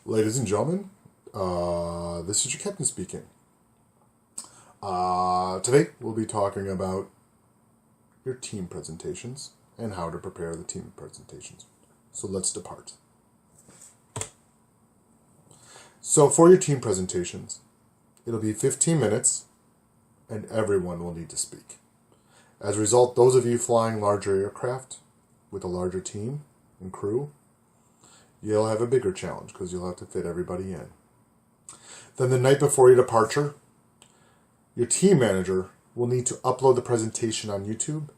Ladies and gentlemen, this is your captain speaking. Today we'll be talking about your team presentations and how to prepare the team presentations. So let's depart. So for your team presentations, it'll be 15 minutes and everyone will need to speak. As a result, those of you flying larger aircraft with a larger team and crew, you'll have a bigger challenge because you'll have to fit everybody in. Then the night before your departure, your team manager will need to upload the presentation on YouTube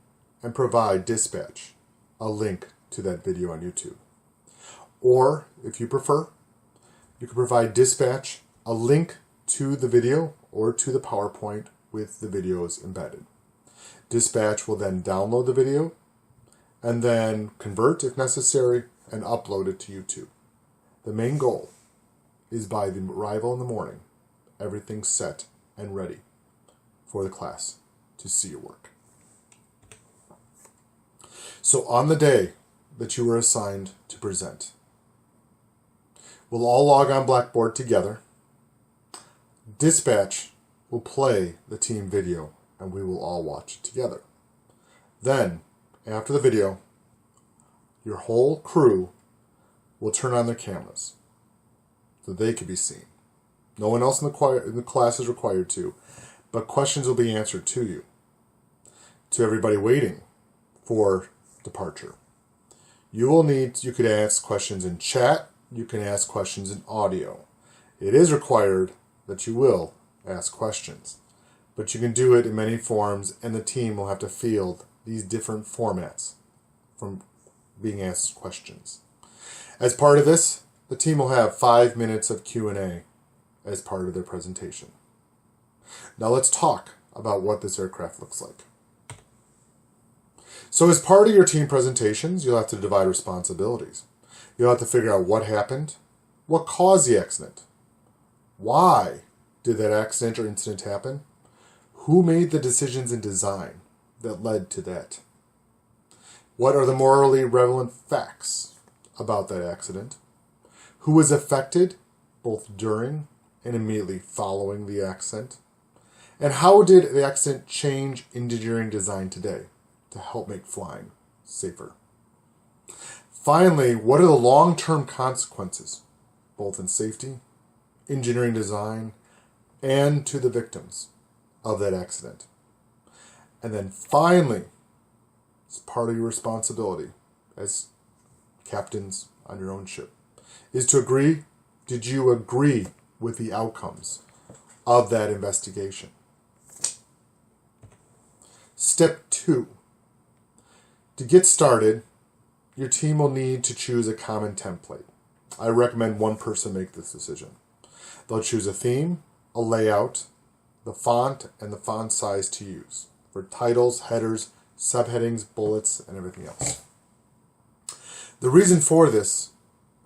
and provide dispatch a link to that video on YouTube. Or, if you prefer, you can provide dispatch a link to the video or to the PowerPoint with the videos embedded. Dispatch will then download the video and then convert, if necessary, and upload it to YouTube. The main goal is by the arrival in the morning, everything's set and ready for the class to see your work. So on the day that you were assigned to present, we'll all log on Blackboard together. Dispatch will play the team video and we will all watch it together. Then, after the video, your whole crew will turn on their cameras so they can be seen. No one else in the class is required to, but questions will be answered to you. To everybody waiting for departure, you could ask questions in chat, you can ask questions in audio. It is required that you will ask questions, but you can do it in many forms and the team will have to field these different formats from being asked questions. As part of this, the team will have 5 minutes of Q&A as part of their presentation. Now let's talk about what this aircraft looks like. So as part of your team presentations, you'll have to divide responsibilities. You'll have to figure out what happened, what caused the accident, why did that accident or incident happen, who made the decisions in design that led to that, what are the morally relevant facts about that accident, who was affected both during and immediately following the accident, and how did the accident change engineering design today to help make flying safer. Finally, what are the long-term consequences, both in safety, engineering design, and to the victims of that accident. And then finally, as part of your responsibility as captains on your own ship, is to agree, did you agree with the outcomes of that investigation? Step 2. To get started, your team will need to choose a common template. I recommend one person make this decision. They'll choose a theme, a layout, the font, and the font size to use for titles, headers, subheadings, bullets, and everything else. The reason for this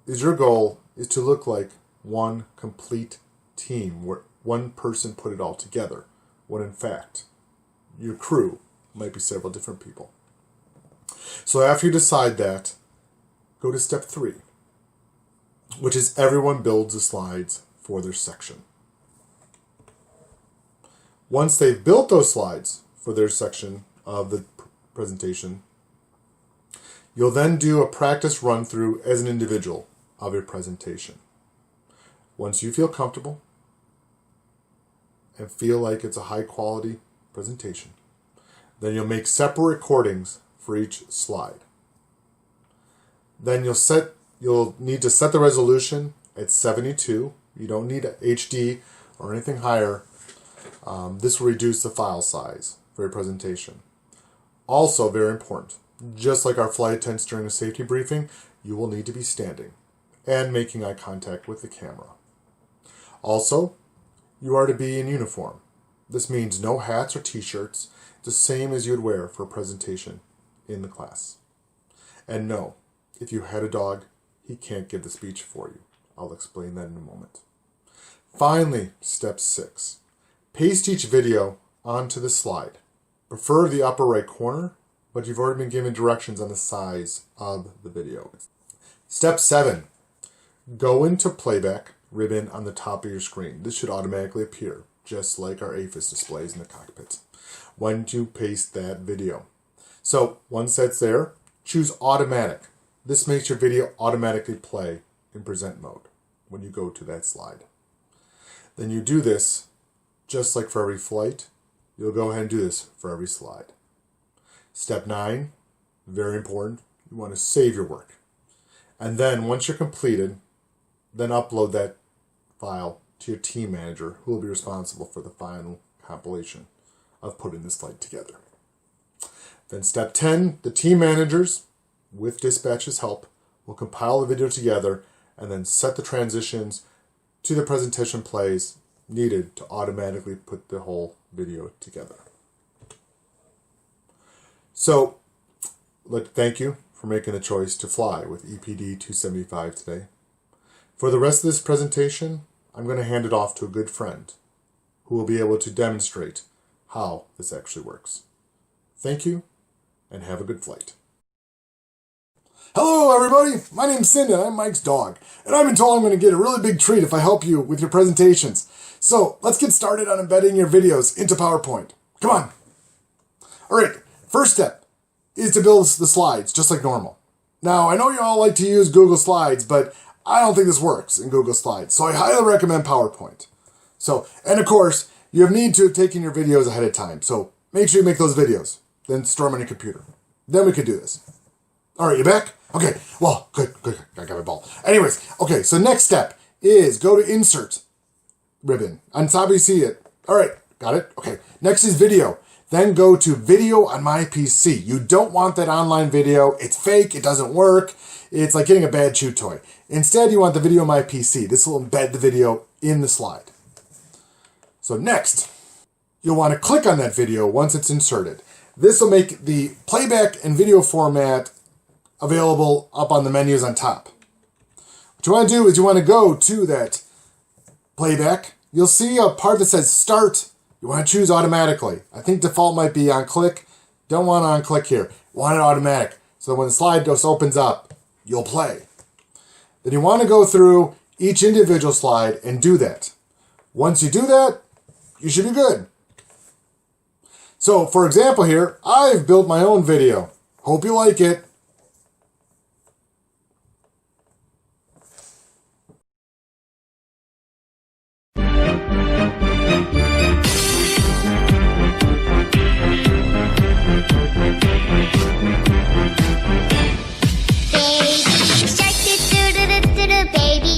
is your goal is to look like one complete team where one person put it all together, when in fact, your crew might be several different people. So after you decide that, go to step 3, which is everyone builds the slides for their section. Once they've built those slides for their section of the presentation, you'll then do a practice run through as an individual of your presentation. Once you feel comfortable and feel like it's a high quality presentation, then you'll make separate recordings for each slide. Then you'll need to set the resolution at 72. You don't need HD or anything higher. This will reduce the file size for your presentation. Also, very important, just like our flight attendants during a safety briefing, you will need to be standing and making eye contact with the camera. Also, you are to be in uniform. This means no hats or t-shirts, the same as you would wear for a presentation in the class. And no, if you had a dog, he can't give the speech for you. I'll explain that in a moment. Finally, step 6. Paste each video onto the slide. Prefer the upper right corner, but you've already been given directions on the size of the video. Step 7. go into playback ribbon on the top of your screen. This should automatically appear, just like our APHIS displays in the cockpit, when you paste that video. So once that's there, choose automatic. This makes your video automatically play in present mode when you go to that slide. Then you do this just like for every flight. You'll go ahead and do this for every slide. Step 9, very important. You want to save your work. And then once you're completed, then upload that file to your team manager, who will be responsible for the final compilation of putting this flight together. Then step 10, the team managers, with dispatch's help, will compile the video together and then set the transitions to the presentation plays needed to automatically put the whole video together. So, thank you for making the choice to fly with EPD 275 today. For the rest of this presentation, I'm going to hand it off to a good friend who will be able to demonstrate how this actually works. Thank you, and have a good flight. Hello everybody, my name's Cindy and I'm Mike's dog, and I've been told I'm going to get a really big treat if I help you with your presentations. So let's get started on embedding your videos into PowerPoint. Come on. Alright, first step is to build the slides just like normal. Now I know you all like to use Google Slides, but I don't think this works in Google Slides, so I highly recommend PowerPoint. So, and of course, you need to have taken your videos ahead of time, so make sure you make those videos, then store them on your computer. Then we can do this. Alright, you back? Okay, well, good, I got my ball. Anyways, okay, so next step is go to Insert ribbon. On top you see it. Alright, got it? Okay, next is Video. Then go to Video on my PC. You don't want that online video. It's fake, it doesn't work. It's like getting a bad chew toy. Instead, you want the video on my PC. This will embed the video in the slide. So next, you'll want to click on that video once it's inserted. This will make the playback and video format available up on the menus on top. What you want to do is you want to go to that playback. You'll see a part that says Start. You want to choose automatically. I think default might be on click. Don't want on click here. Want it automatic. So when the slide just opens up, you'll play. Then you want to go through each individual slide and do that. Once you do that, you should be good. So for example here, I've built my own video. Hope you like it. Baby